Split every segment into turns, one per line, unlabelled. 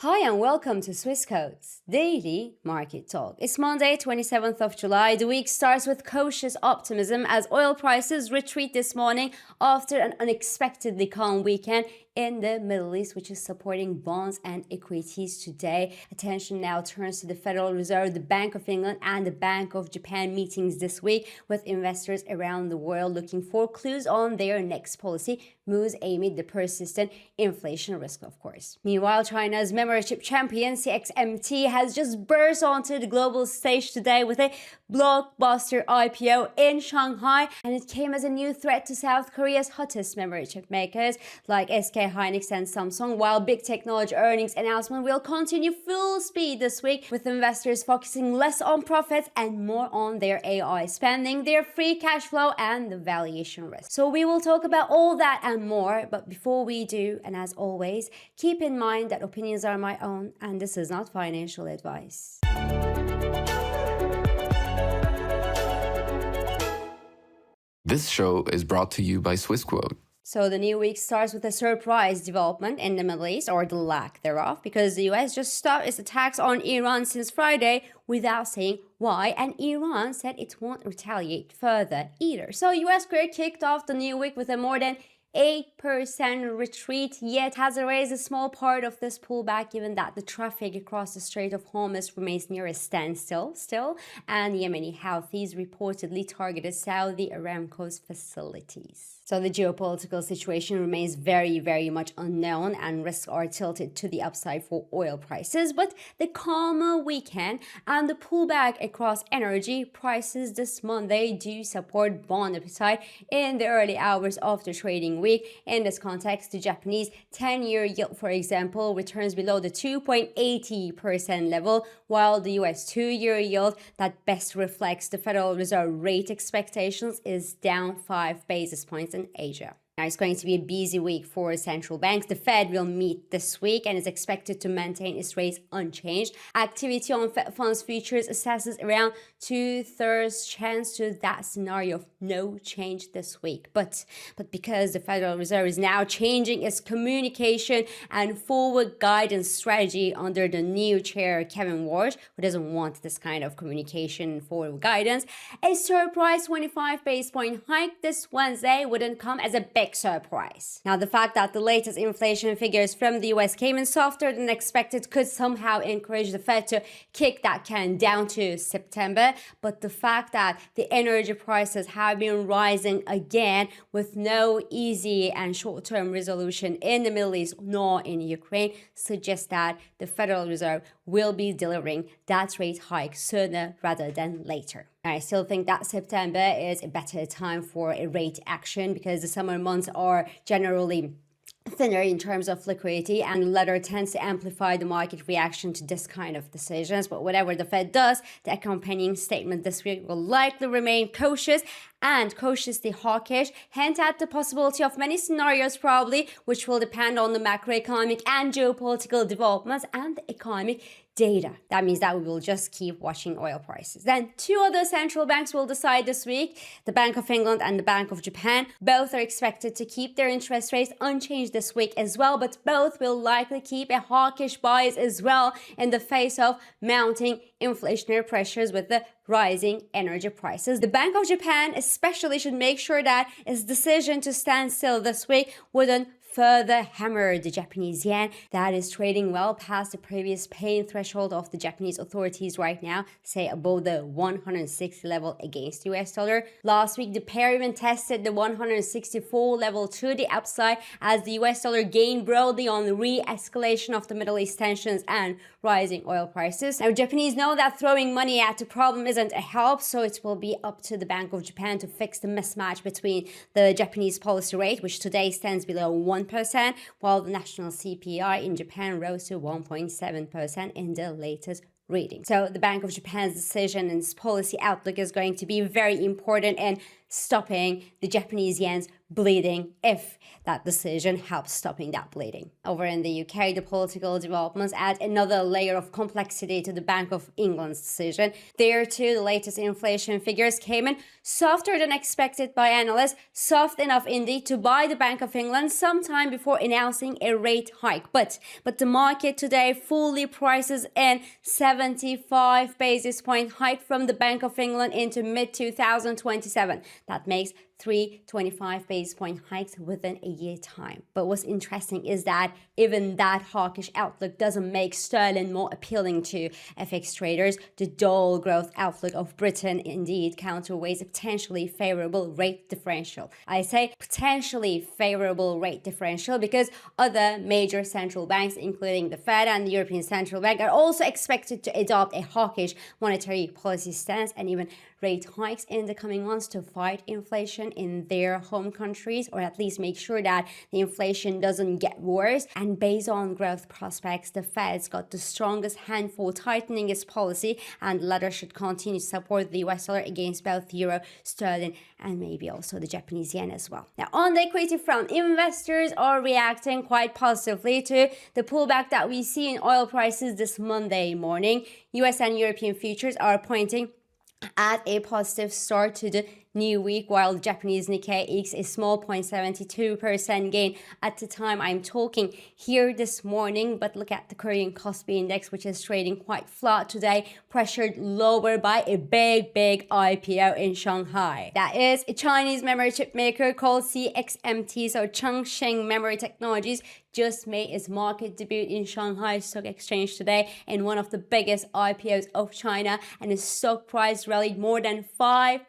Hi and welcome to Swissquote's Daily Market Talk. It's Monday, 27th of July. The week starts with cautious optimism as oil prices retreat this morning after an unexpectedly calm weekend in the Middle East, which is supporting bonds and equities today. Attention now turns to the Federal Reserve, the Bank of England, and the Bank of Japan meetings this week, with investors around the world looking for clues on their next policy moves amid the persistent inflation risk, of course. Meanwhile, China's membership champion CXMT has just burst onto the global stage today with a blockbuster IPO in Shanghai, and it came as a new threat to South Korea's hottest membership makers like SK Hynix and Samsung, while big technology earnings announcement will continue full speed this week, with investors focusing less on profits and more on their AI spending, their free cash flow, and the valuation risk. So we will talk about all that and more, but before we do, and as always, keep in mind that opinions are my own and this is not financial advice.
This show is brought to you by Swissquote.
So the new week starts with a surprise development in the Middle East, or the lack thereof, because the US just stopped its attacks on Iran since Friday without saying why, and Iran said it won't retaliate further either. So US crude kicked off the new week with a more than 8% retreat, yet has erased a small part of this pullback given that the traffic across the Strait of Hormuz remains near a standstill still, and Yemeni Houthis reportedly targeted Saudi Aramco's facilities. So the geopolitical situation remains very much unknown, and risks are tilted to the upside for oil prices, but the calmer weekend and the pullback across energy prices this Monday do support bond appetite in the early hours of the trading week. In this context, the Japanese 10-year yield, for example, returns below the 2.80% level, while the US 2-year yield, that best reflects the Federal Reserve rate expectations, is down 5 basis points in Asia. Now, it's going to be a busy week for central banks. The Fed will meet this week and is expected to maintain its rates unchanged. Activity on Fed funds futures assesses around 2/3 chance to that scenario of no change this week. But because the Federal Reserve is now changing its communication and forward guidance strategy under the new chair, Kevin Warsh, who doesn't want this kind of communication forward guidance, a surprise 25 basis point hike this Wednesday wouldn't come as a big surprise. Now, the fact that the latest inflation figures from the US came in softer than expected could somehow encourage the Fed to kick that can down to September, but the fact that the energy prices have been rising again with no easy and short-term resolution in the Middle East nor in Ukraine suggests that the Federal Reserve will be delivering that rate hike sooner rather than later. I still think that September is a better time for a rate action because the summer months are generally thinner in terms of liquidity, and the latter tends to amplify the market reaction to this kind of decisions. But whatever the Fed does, the accompanying statement this week will likely remain cautious and cautiously hawkish, hint at the possibility of many scenarios probably, which will depend on the macroeconomic and geopolitical developments and the economic data. That means that we will just keep watching oil prices. Then two other central banks will decide this week, the Bank of England and the Bank of Japan. Both are expected to keep their interest rates unchanged this week as well, but both will likely keep a hawkish bias as well in the face of mounting inflationary pressures with the rising energy prices. The Bank of Japan especially should make sure that its decision to stand still this week wouldn't further hammer the Japanese yen that is trading well past the previous pain threshold of the Japanese authorities right now, say above the 160 level against the US dollar. Last week, the pair even tested the 164 level to the upside as the US dollar gained broadly on the re-escalation of the Middle East tensions and rising oil prices. Now, Japanese know that throwing money at the problem isn't a help, so it will be up to the Bank of Japan to fix the mismatch between the Japanese policy rate, which today stands below 1%, while the national CPI in Japan rose to 1.7% in the latest reading. So the Bank of Japan's decision and its policy outlook is going to be very important in stopping the Japanese yen's bleeding if that decision helps stopping that bleeding. Over in the UK, the political developments add another layer of complexity to the Bank of England's decision. There too, the latest inflation figures came in softer than expected by analysts, soft enough indeed to buy the Bank of England sometime before announcing a rate hike. But the market today fully prices in 75 basis point hike from the Bank of England into mid-2027. That makes 325 basis point hikes within a year time. But what's interesting is that even that hawkish outlook doesn't make sterling more appealing to FX traders. The dull growth outlook of Britain indeed counterweighs a potentially favorable rate differential. I say potentially favorable rate differential because other major central banks, including the Fed and the European Central Bank, are also expected to adopt a hawkish monetary policy stance and even rate hikes in the coming months to fight inflation in their home countries, or at least make sure that the inflation doesn't get worse. And based on growth prospects, the Fed's got the strongest hand for tightening its policy, and the latter should continue to support the US dollar against both euro, sterling, and maybe also the Japanese yen as well. Now, on the equity front, investors are reacting quite positively to the pullback that we see in oil prices this Monday morning. US and European futures are pointing at a positive start to the new week, while the Japanese Nikkei ekes a small 0.72% gain at the time I'm talking here this morning. But look at the Korean Kospi Index, which is trading quite flat today, pressured lower by a big IPO in Shanghai. That is a Chinese memory chip maker called CXMT, so Chongqing Memory Technologies, just made its market debut in Shanghai Stock Exchange today in one of the biggest IPOs of China, and its stock price rallied more than 500%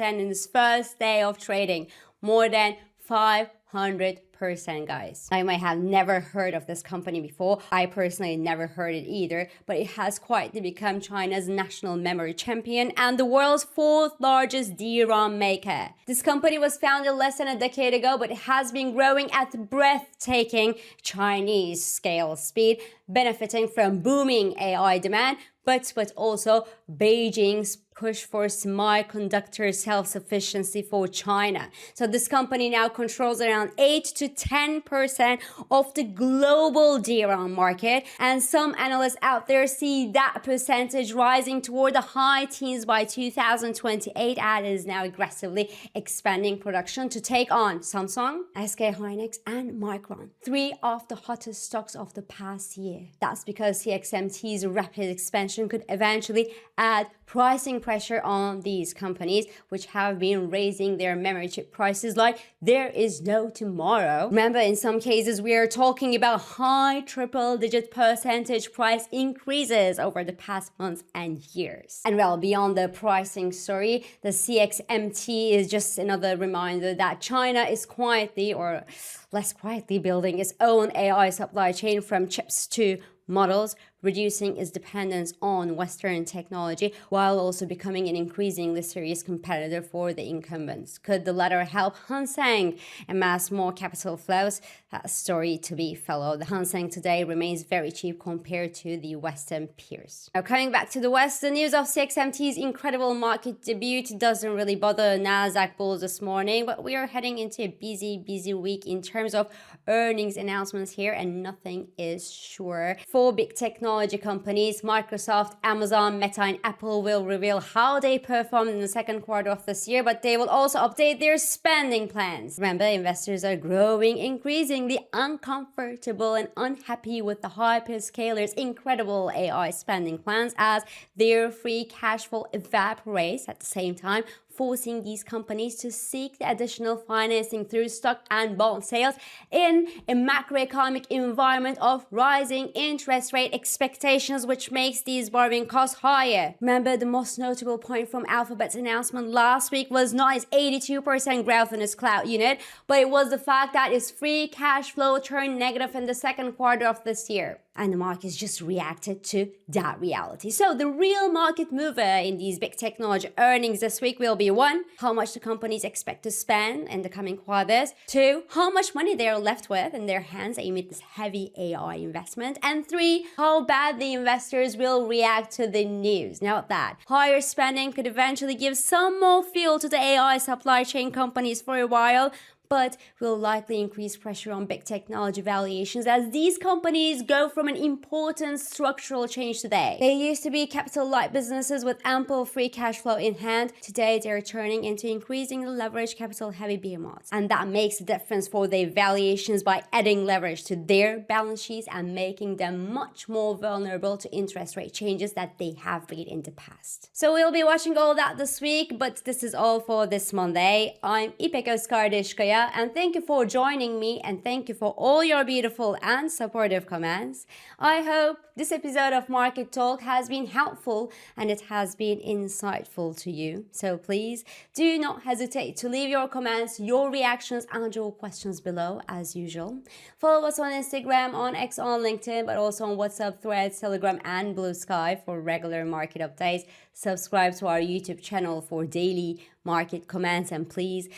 in its first day of trading. More than 500%, guys. I might have never heard of this company before. I personally never heard it either, but it has quietly become China's national memory champion and the world's fourth largest DRAM maker. This company was founded less than a decade ago, but it has been growing at breathtaking Chinese scale speed, benefiting from booming AI demand, but also Beijing's push for semiconductor self-sufficiency for China. So this company now controls around 8 to 10% of the global DRAM market, and some analysts out there see that percentage rising toward the high teens by 2028, and is now aggressively expanding production to take on Samsung, SK Hynix, and Micron, three of the hottest stocks of the past year. That's because CXMT's rapid expansion could eventually add pricing pressure on these companies, which have been raising their memory chip prices like there is no tomorrow. Remember, in some cases, we are talking about high triple-digit percentage price increases over the past months and years. And well, beyond the pricing story, the CXMT is just another reminder that China is quietly, or less quietly, building its own AI supply chain from chips to models, reducing its dependence on Western technology while also becoming an increasingly serious competitor for the incumbents. Could the latter help Hang Seng amass more capital flows? That's a story to be followed. The Hang Seng today remains very cheap compared to the Western peers. Now, coming back to the West, the news of CXMT's incredible market debut doesn't really bother Nasdaq bulls this morning, but we are heading into a busy week in terms of earnings announcements here, and nothing is sure. Four big technology companies, Microsoft, Amazon, Meta, and Apple, will reveal how they performed in the second quarter of this year, but they will also update their spending plans. Remember, investors are growing increasingly uncomfortable and unhappy with the hyperscalers' incredible AI spending plans as their free cash flow evaporates at the same time, forcing these companies to seek the additional financing through stock and bond sales in a macroeconomic environment of rising interest rate expectations, which makes these borrowing costs higher. Remember, the most notable point from Alphabet's announcement last week was not its 82% growth in its cloud unit, but it was the fact that its free cash flow turned negative in the second quarter of this year. And the markets just reacted to that reality. So the real market mover in these big technology earnings this week will be be 1, how much the companies expect to spend in the coming quarters, 2, how much money they are left with in their hands amid this heavy AI investment, and 3, how bad the investors will react to the news. Note that higher spending could eventually give some more fuel to the AI supply chain companies for a while, but will likely increase pressure on big technology valuations as these companies go from an important structural change today. They used to be capital-light businesses with ample free cash flow in hand. Today, they're turning into increasingly leveraged capital-heavy behemoths. And that makes a difference for their valuations by adding leverage to their balance sheets and making them much more vulnerable to interest rate changes that they have been in the past. So we'll be watching all that this week, but this is all for this Monday. I'm İpek Özkardeşkaya, and thank you for joining me, and thank you for all your beautiful and supportive comments. I hope this episode of Market Talk has been helpful and it has been insightful to you. So please do not hesitate to leave your comments, your reactions, and your questions below as usual. Follow us on Instagram, on X, on LinkedIn, but also on WhatsApp, Threads, Telegram, and Blue Sky for regular market updates. Subscribe to our YouTube channel for daily market comments, and please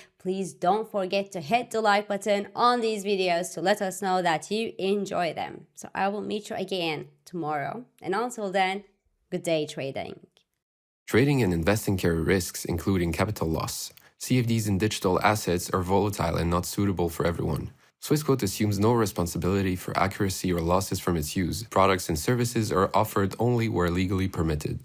don't forget to hit the like button on these videos to let us know that you enjoy them. So I will meet you again tomorrow, and until then, good day trading.
Trading and investing carry risks, including capital loss. CFDs in digital assets are volatile and not suitable for everyone. Swissquote assumes no responsibility for accuracy or losses from its use. Products and services are offered only where legally permitted.